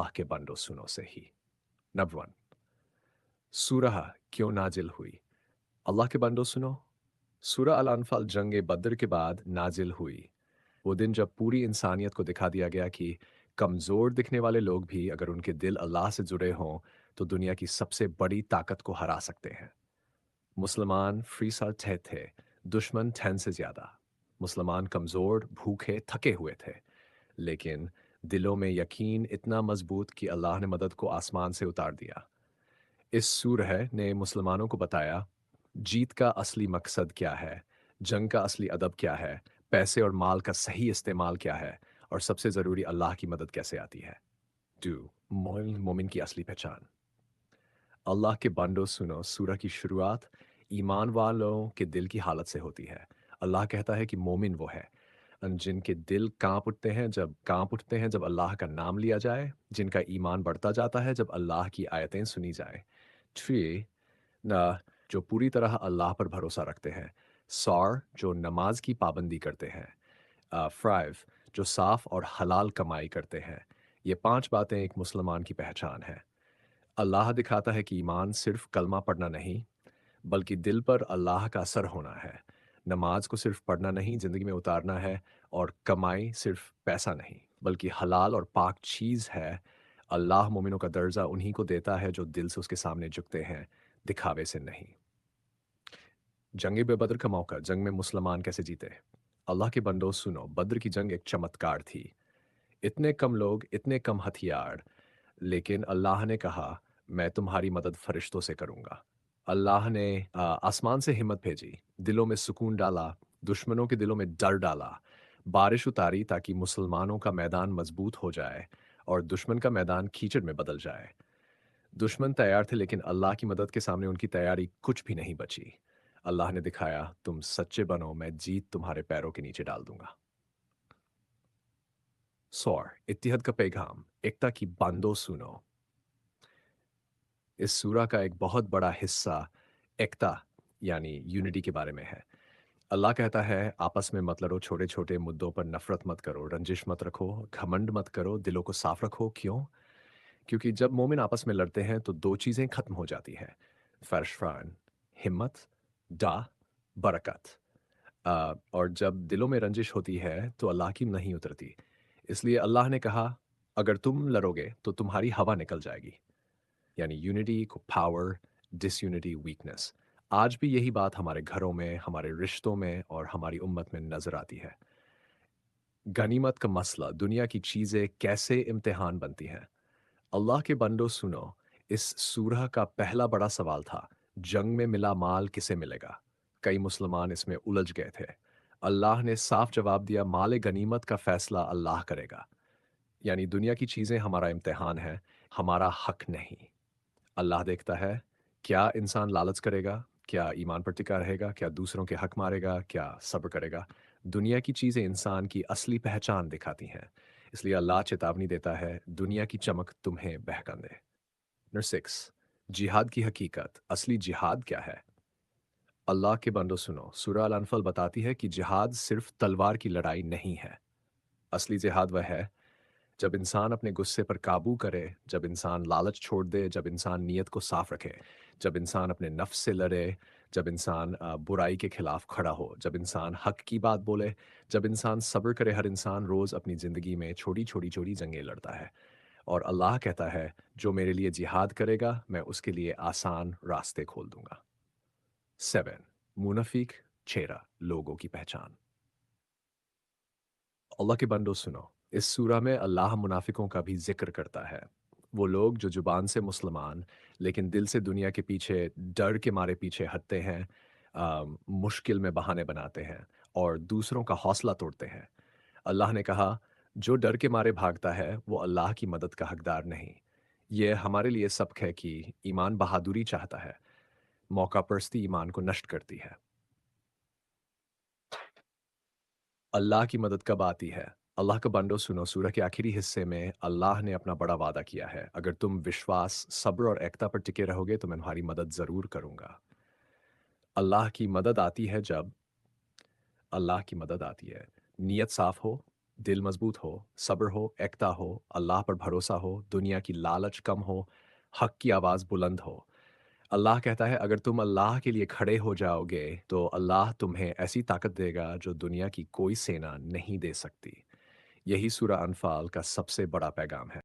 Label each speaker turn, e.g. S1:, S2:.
S1: अल्लाह के बंदो सुनो से ही। नंबर वन, सूरह क्यों नाजिल हुई? अल्लाह के बंदो सुनो, सूरह अल अनफाल जंग बद्र के बाद नाजिल हुई। वो दिन जब पूरी इंसानियत को दिखा दिया गया कि कमज़ोर दिखने वाले लोग भी अगर उनके दिल अल्लाह से जुड़े हों तो दुनिया की सबसे बड़ी ताकत को हरा सकते हैं। मुसलमान फ्रीसर थे, दुश्मन 10 से ज़्यादा। मुसलमान कमज़ोर, भूखे, थके हुए थे, लेकिन दिलों में यकीन इतना मजबूत कि अल्लाह ने मदद को आसमान से उतार दिया। इस सूरह ने मुसलमानों को बताया जीत का असली मकसद क्या है, जंग का असली अदब क्या है, पैसे और माल का सही इस्तेमाल क्या है, और सबसे ज़रूरी अल्लाह की मदद कैसे आती है। 2. मोमिन की असली पहचान। अल्लाह के बंदो सुनो सूरह की शुरुआत ईमान वालों के दिल की हालत से होती है। अल्लाह कहता है कि मोमिन वो है जिनके दिल कांप उठते हैं जब अल्लाह का नाम लिया जाए, जिनका ईमान बढ़ता जाता है जब अल्लाह की आयतें सुनी जाए। 3. ना जो पूरी तरह अल्लाह पर भरोसा रखते हैं। सौर जो नमाज की पाबंदी करते हैं। 5. जो साफ और हलाल कमाई करते हैं। ये 5 बातें एक मुसलमान की पहचान है। अल्लाह दिखाता है कि ईमान सिर्फ कलमा पढ़ना नहीं, बल्कि दिल पर अल्लाह का असर होना है। नमाज को सिर्फ पढ़ना नहीं, ज़िंदगी में उतारना है, और कमाई सिर्फ पैसा नहीं, बल्कि हलाल और पाक चीज़ है। अल्लाह मोमिनों का दर्जा उन्हीं को देता है जो दिल से उसके सामने झुकते हैं, दिखावे से नहीं। जंग बदर का मौका, जंग में मुसलमान कैसे जीते? अल्लाह के बंदो सुनो, बद्र की जंग एक चमत्कार थी। इतने कम लोग, इतने कम हथियार, लेकिन अल्लाह ने कहा मैं तुम्हारी मदद फरिश्तों से करूंगा। अल्लाह ने आसमान से हिम्मत भेजी, दिलों में सुकून डाला, दुश्मनों के दिलों में डर डाला, बारिश उतारी ताकि मुसलमानों का मैदान मजबूत हो जाए और दुश्मन का मैदान कीचड़ में बदल जाए। दुश्मन तैयार थे लेकिन अल्लाह की मदद के सामने उनकी तैयारी कुछ भी नहीं बची। अल्लाह ने दिखाया तुम सच्चे बनो, मैं जीत तुम्हारे पैरों के नीचे डाल दूंगा। सौर इत्तिहद का पैगाम, एकता की बांदो सुनो। इस सूरा का एक बहुत बड़ा हिस्सा एकता यानी यूनिटी के बारे में है। अल्लाह कहता है आपस में मत लड़ो, छोटे छोटे मुद्दों पर नफरत मत करो, रंजिश मत रखो, घमंड मत करो, दिलों को साफ रखो। क्यों? क्योंकि जब मोमिन आपस में लड़ते हैं तो दो चीजें खत्म हो जाती है। फर्शफान हिम्मत, डा बरकत। और जब दिलों में रंजिश होती है तो अल्लाह की नहीं उतरती। इसलिए अल्लाह ने कहा अगर तुम लड़ोगे तो तुम्हारी हवा निकल जाएगी। यानी यूनिटी को पावर, डिसयूनिटी वीकनेस। आज भी यही बात हमारे घरों में, हमारे रिश्तों में और हमारी उम्मत में नजर आती है। गनीमत का मसला, दुनिया की चीजें कैसे इम्तिहान बनती हैं। अल्लाह के बंदो सुनो, इस सूरह का पहला बड़ा सवाल था जंग में मिला माल किसे मिलेगा। कई मुसलमान इसमें उलझ गए थे। अल्लाह ने साफ जवाब दिया माल गनीमत का फैसला अल्लाह करेगा। यानी दुनिया की चीजें हमारा इम्तिहान है, हमारा हक नहीं। अल्लाह देखता है क्या इंसान लालच करेगा, क्या ईमान पर टिका रहेगा, क्या दूसरों के हक मारेगा, क्या सब्र करेगा। दुनिया की चीज़ें इंसान की असली पहचान दिखाती हैं। इसलिए अल्लाह चेतावनी देता है दुनिया की चमक तुम्हें बहका दे। नंबर 6, जिहाद की हकीकत, असली जिहाद क्या है? अल्लाह के बंदो सुनो, सूरह अल अनफल बताती है कि जिहाद सिर्फ तलवार की लड़ाई नहीं है। असली जिहाद वह है जब इंसान अपने गुस्से पर काबू करे, जब इंसान लालच छोड़ दे, जब इंसान नीयत को साफ रखे, जब इंसान अपने नफ्स से लड़े, जब इंसान बुराई के खिलाफ खड़ा हो, जब इंसान हक की बात बोले, जब इंसान सब्र करे। हर इंसान रोज अपनी जिंदगी में छोटी छोटी छोटी जंगें लड़ता है, और अल्लाह कहता है जो मेरे लिए जिहाद करेगा मैं उसके लिए आसान रास्ते खोल दूंगा। 7. मुनाफिक चेहरा, लोगों की पहचान। अल्लाह के बंदो सुनो, इस सूरा में अल्लाह मुनाफिकों का भी जिक्र करता है। वो लोग जो जुबान से मुसलमान लेकिन दिल से दुनिया के पीछे, डर के मारे पीछे हटते हैं, मुश्किल में बहाने बनाते हैं और दूसरों का हौसला तोड़ते हैं। अल्लाह ने कहा जो डर के मारे भागता है वो अल्लाह की मदद का हकदार नहीं। ये हमारे लिए सबक है कि ईमान बहादुरी चाहता है, मौका परस्ती ईमान को नष्ट करती है। अल्लाह की मदद कब आती है? अल्लाह का बंदो सुनो, सूरह के आखिरी हिस्से में अल्लाह ने अपना बड़ा वादा किया है अगर तुम विश्वास, सब्र और एकता पर टिके रहोगे तो मैं तुम्हारी मदद जरूर करूंगा। अल्लाह की मदद आती है जब अल्लाह की मदद आती है नीयत साफ हो, दिल मजबूत हो, सब्र हो, एकता हो, अल्लाह पर भरोसा हो, दुनिया की लालच कम हो, हक की आवाज़ बुलंद हो। अल्लाह कहता है अगर तुम अल्लाह के लिए खड़े हो जाओगे तो अल्लाह तुम्हें ऐसी ताकत देगा जो दुनिया की कोई सेना नहीं दे सकती। यही सूरह अनफाल का सबसे बड़ा पैगाम है।